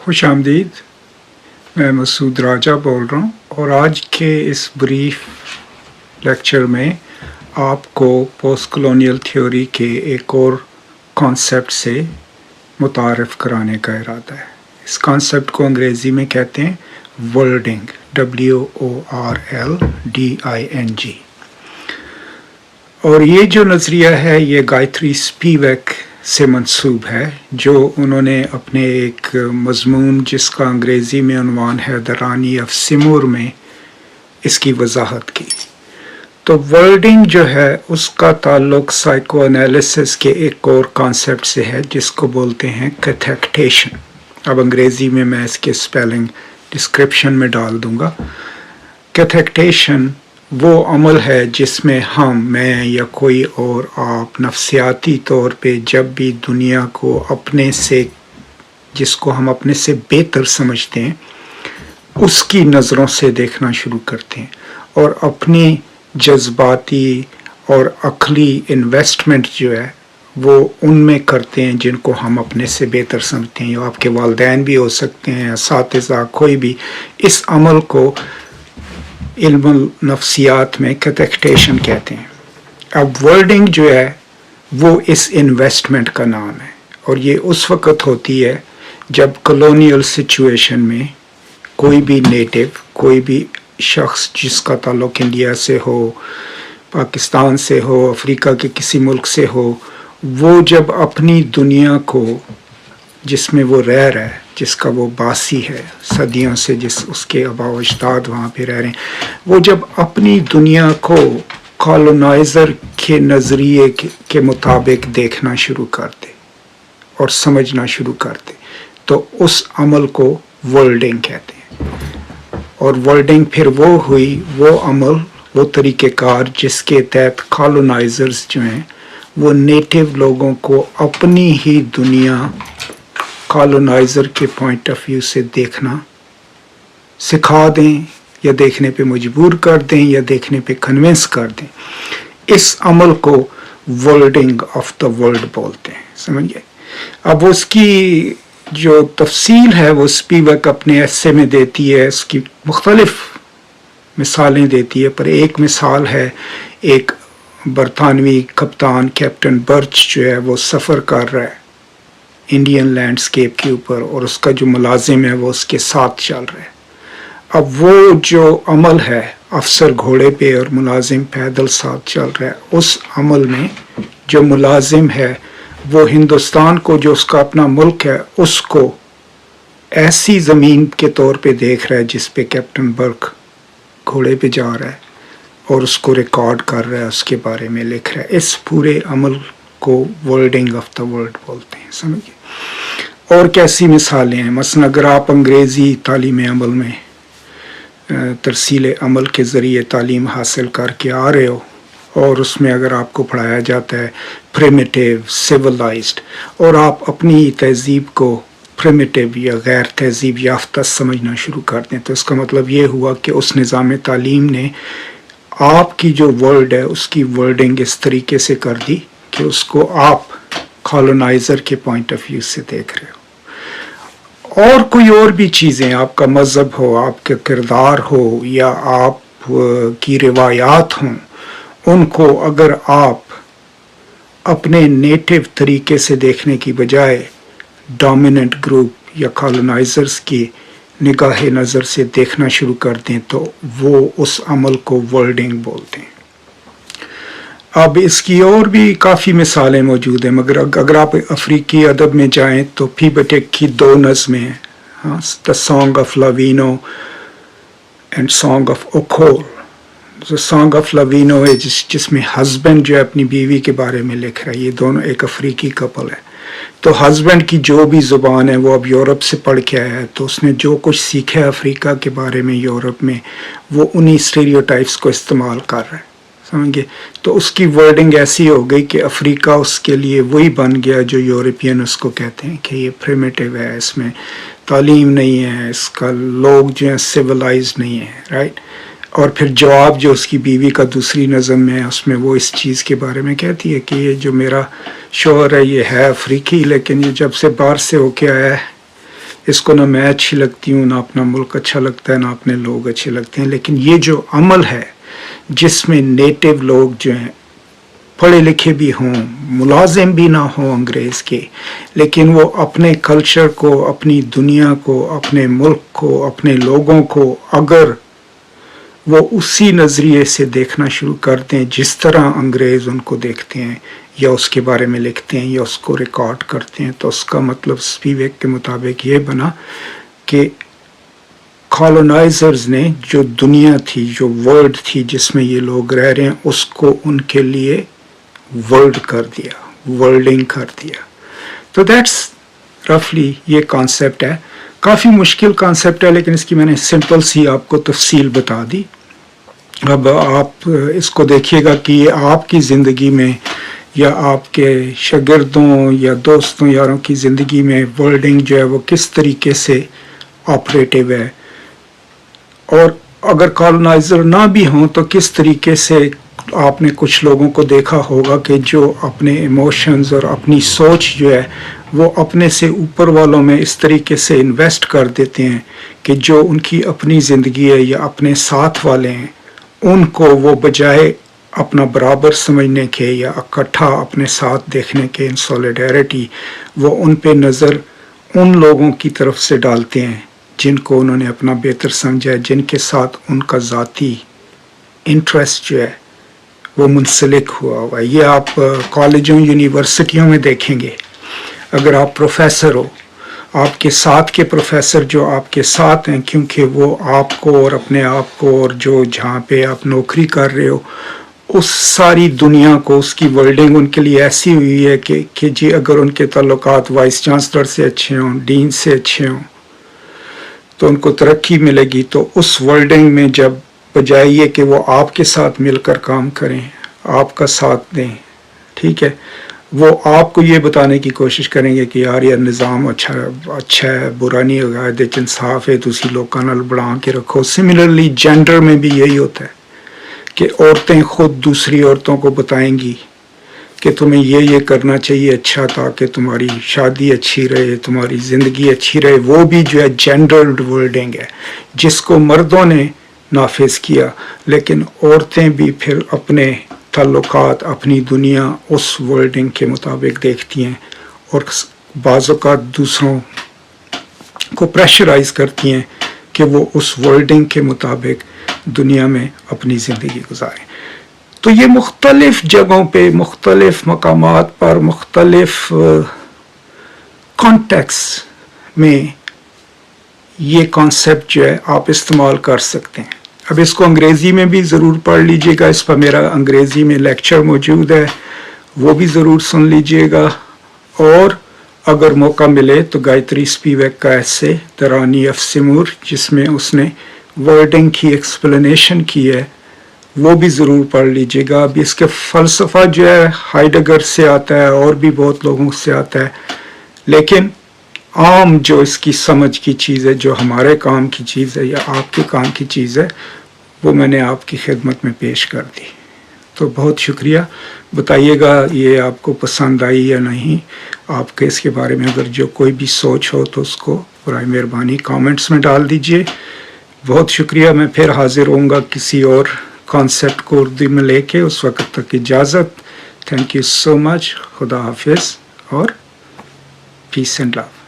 खुश आमदीद। मैं मसूद राजा बोल रहा हूँ और आज के इस ब्रीफ लेक्चर में आपको पोस्ट कॉलोनियल थ्योरी के एक और कॉन्सेप्ट से मुतारफ़ कराने का इरादा है। इस कॉन्सेप्ट को अंग्रेज़ी में कहते हैं वर्ल्डिंग, WORLDING। और ये जो नज़रिया है ये गायत्री स्पिवक से मंसूब है, जो उन्होंने अपने एक मज़मून जिसका अंग्रेज़ी में उन्वान है द रानी ऑफ सिमूर में इसकी वजाहत की। तो वर्ल्डिंग जो है उसका ताल्लुक साइको एनालिसिस के एक और कॉन्सेप्ट से है जिसको बोलते हैं कैथेक्टेशन। अब अंग्रेज़ी में मैं इसके स्पेलिंग डिस्क्रिप्शन में डाल दूँगा। कैथेक्टेशन वो अमल है जिसमें मैं या कोई और आप नफ्सियाती तौर पे जब भी दुनिया को अपने से, जिसको हम अपने से बेहतर समझते हैं, उसकी नज़रों से देखना शुरू करते हैं और अपनी जज्बाती और अक्ली इन्वेस्टमेंट जो है वो उनमें करते हैं जिनको हम अपने से बेहतर समझते हैं। आपके वालिदैन भी हो सकते हैं, असातिज़ा, कोई भी। इस अमल को इल्म नफ्सियात में कैथेक्टेशन कहते हैं। अब वर्ल्डिंग जो है वो इस इन्वेस्टमेंट का नाम है और ये उस वक़्त होती है जब कॉलोनियल सिचुएशन में कोई भी नेटिव, कोई भी शख्स जिसका ताल्लुक़ इंडिया से हो, पाकिस्तान से हो, अफ्रीका के किसी मुल्क से हो, वो जब अपनी दुनिया को जिसमें वो रह रहा है, जिसका वो बासी है सदियों से, जिस उसके आबा व अजदाद वहाँ पे रह रहे हैं, वो जब अपनी दुनिया को कॉलोनाइज़र के नज़रिए के मुताबिक देखना शुरू करते और समझना शुरू करते तो उस अमल को वर्ल्डिंग कहते हैं। और वर्ल्डिंग फिर वो हुई, वो अमल, वो तरीक़ेकार जिसके तहत कॉलोनाइज़र्स जो हैं वो नेटिव लोगों को अपनी ही दुनिया कॉलोनाइज़र के पॉइंट ऑफ व्यू से देखना सिखा दें या देखने पे मजबूर कर दें या देखने पे कन्विंस कर दें। इस अमल को वर्ल्डिंग ऑफ द वर्ल्ड बोलते हैं, समझिए। अब उसकी जो तफसील है वो स्पिवक अपने एस्से में देती है, इसकी मुख्तलिफ मिसालें देती है, पर एक मिसाल है एक बरतानवी कप्तान कैप्टन बर्च जो है वो सफ़र कर रहा है इंडियन लैंडस्केप के ऊपर और उसका जो मुलाजिम है वो उसके साथ चल रहा है। अब वो जो अमल है, अफसर घोड़े पे और मुलाजिम पैदल साथ चल रहा है, उस अमल में जो मुलाजिम है वो हिंदुस्तान को, जो उसका अपना मुल्क है, उसको ऐसी ज़मीन के तौर पे देख रहा है जिस पे कैप्टन बर्क घोड़े पे जा रहा है और उसको रिकॉर्ड कर रहा है, उसके बारे में लिख रहा है। इस पूरे अमल को वर्ल्डिंग ऑफ द वर्ल्ड बोलते हैं, समझिए। और कैसी मिसालें हैं, मसलन अगर आप अंग्रेज़ी तालीम अमल में तरसील अमल के ज़रिए तालीम हासिल करके आ रहे हो और उसमें अगर आपको पढ़ाया जाता है प्रिमिटिव, सिविलाइज्ड, और आप अपनी तहज़ीब को प्रिमिटिव या गैर तहज़ीब याफ्ता समझना शुरू कर दें, तो इसका मतलब ये हुआ कि उस निज़ाम तालीम ने आपकी जो वर्ल्ड है उसकी वर्ल्डिंग इस तरीके से कर दी कि उसको आप कॉलोनाइज़र के पॉइंट ऑफ व्यू से देख रहे हो। और कोई और भी चीज़ें, आपका मज़हब हो, आपका किरदार हो या आप की रिवायात हों, उनको अगर आप अपने नेटिव तरीके से देखने की बजाय डोमिनेंट ग्रुप या कॉलोनाइज़र्स की निगाह नज़र से देखना शुरू कर दें तो वो उस अमल को वर्ल्डिंग बोलते हैं। अब इसकी और भी काफ़ी मिसालें मौजूद हैं, मगर अगर आप अफ्रीकी अदब में जाएं तो पीबटेक की दो नज़में हैं, हाँ, the song of Lawino and song of Ocol. जो सॉन्ग ऑफ लाविनो है जिसमें हस्बैंड जो है अपनी बीवी के बारे में लिख रहा है, ये दोनों एक अफ्रीकी कपल है। तो हस्बैंड की जो भी ज़ुबान है वो अब यूरोप से पढ़ के आया है, तो उसने जो कुछ सीखा है अफ्रीका के बारे में यूरोप में, वो उन्हीं स्टीरियोटाइप्स को इस्तेमाल कर रहा है, समझिए। तो उसकी वर्डिंग ऐसी हो गई कि अफ्रीका उसके लिए वही बन गया जो यूरोपियन उसको कहते हैं कि ये प्रिमिटिव है, इसमें तालीम नहीं है, इसका लोग जो है सिविलाइज नहीं है, राइट। और फिर जवाब जो उसकी बीवी का दूसरी नज़म में है उसमें वो इस चीज़ के बारे में कहती है कि ये जो मेरा शोहर है ये है अफ्रीकी, लेकिन ये जब से बाहर से होके आया है اس کو نہ میں اچھی لگتی ہوں، نہ اپنا ملک اچھا لگتا ہے، نہ اپنے لوگ اچھے لگتے ہیں، لیکن یہ جو عمل ہے جس میں نیٹو لوگ جو ہیں پڑھے لکھے بھی ہوں، ملازم بھی نہ ہوں انگریز کے، لیکن وہ اپنے کلچر کو، اپنی دنیا کو، اپنے ملک کو، اپنے لوگوں کو اگر وہ اسی نظریے سے دیکھنا شروع کرتے ہیں جس طرح انگریز ان کو دیکھتے ہیں یا اس کے بارے میں لکھتے ہیں یا اس کو ریکارڈ کرتے ہیں، تو اس کا مطلب اسپیویک کے مطابق یہ بنا کہ کالونائزرز نے جو دنیا تھی، جو ورلڈ تھی جس میں یہ لوگ رہ رہے ہیں، اس کو ان کے لیے ورلڈ کر دیا، ورلڈنگ کر دیا. تو دیٹس رفلی یہ کانسیپٹ ہے. کافی مشکل کانسیپٹ ہے لیکن اس کی میں نے سمپل سی آپ کو تفصیل بتا دی. اب آپ اس کو دیکھیے گا کہ یہ آپ کی زندگی میں یا آپ کے شاگردوں یا دوستوں یاروں کی زندگی میں ورلڈنگ جو ہے وہ کس طریقے سے آپریٹیو ہے، اور اگر کالونائزر نہ بھی ہوں تو کس طریقے سے آپ نے کچھ لوگوں کو دیکھا ہوگا کہ جو اپنے ایموشنز اور اپنی سوچ جو ہے وہ اپنے سے اوپر والوں میں اس طریقے سے انویسٹ کر دیتے ہیں کہ جو ان کی اپنی زندگی ہے یا اپنے ساتھ والے ہیں ان کو وہ بجائے اپنا برابر سمجھنے کے یا اکٹھا اپنے ساتھ دیکھنے کے، ان سولیڈیرٹی، وہ ان پہ نظر ان لوگوں کی طرف سے ڈالتے ہیں جن کو انہوں نے اپنا بہتر سمجھا ہے، جن کے ساتھ ان کا ذاتی انٹرسٹ جو ہے وہ منسلک ہوا ہوا ہے. یہ آپ کالجوں یونیورسٹیوں میں دیکھیں گے. اگر آپ پروفیسر ہو، آپ کے ساتھ کے پروفیسر جو آپ کے ساتھ ہیں کیونکہ وہ آپ کو اور اپنے آپ کو اور جو جہاں پہ آپ نوکری کر رہے ہو اس ساری دنیا کو، اس کی ورلڈنگ ان کے لیے ایسی ہوئی ہے کہ جی اگر ان کے تعلقات وائس چانسلر سے اچھے ہوں، دین سے اچھے ہوں تو ان کو ترقی ملے گی. تو اس ورلڈنگ میں جب بجائے یہ کہ وہ آپ کے ساتھ مل کر کام کریں، آپ کا ساتھ دیں، ٹھیک ہے، وہ آپ کو یہ بتانے کی کوشش کریں گے کہ یار یہ نظام اچھا ہے، برا نہیں ہوگا، دیکھ انصاف ہے، تسی لوکاں نال بڑھا کے رکھو. سملرلی جینڈر میں بھی یہی ہوتا ہے کہ عورتیں خود دوسری عورتوں کو بتائیں گی کہ تمہیں یہ کرنا چاہیے اچھا تاکہ تمہاری شادی اچھی رہے، تمہاری زندگی اچھی رہے. وہ بھی جو ہے جینڈرڈ ورلڈنگ ہے جس کو مردوں نے نافذ کیا، لیکن عورتیں بھی پھر اپنے تعلقات، اپنی دنیا اس ورلڈنگ کے مطابق دیکھتی ہیں اور بعض اوقات دوسروں کو پریشرائز کرتی ہیں کہ وہ اس ورلڈنگ کے مطابق دنیا میں اپنی زندگی گزاریں. تو یہ مختلف جگہوں پہ، مختلف مقامات پر، مختلف کانٹیکس میں یہ کانسیپٹ جو ہے آپ استعمال کر سکتے ہیں. اب اس کو انگریزی میں بھی ضرور پڑھ لیجئے گا، اس پر میرا انگریزی میں لیکچر موجود ہے، وہ بھی ضرور سن لیجئے گا. اور اگر موقع ملے تو گایتری اسپیویک کا ایسے دی رانی آف سیمور جس میں اس نے ورڈنگ کی ایکسپلینیشن کی ہے وہ بھی ضرور پڑھ لیجئے گا. اب اس کے فلسفہ جو ہے ہائیڈگر سے آتا ہے اور بھی بہت لوگوں سے آتا ہے، لیکن عام جو اس کی سمجھ کی چیز ہے، جو ہمارے کام کی چیز ہے یا آپ کے کام کی چیز ہے، وہ میں نے آپ کی خدمت میں پیش کر دی. تو بہت شکریہ. بتائیے گا یہ آپ کو پسند آئی یا نہیں. آپ کے اس کے بارے میں اگر جو کوئی بھی سوچ ہو تو اس کو برائے مہربانی کامنٹس میں ڈال دیجئے. بہت شکریہ. میں پھر حاضر ہوں گا کسی اور کانسیپٹ کو اردو میں لے کے. اس وقت تک اجازت. تھینک یو سو مچ. خدا حافظ اور پیس اینڈ لو.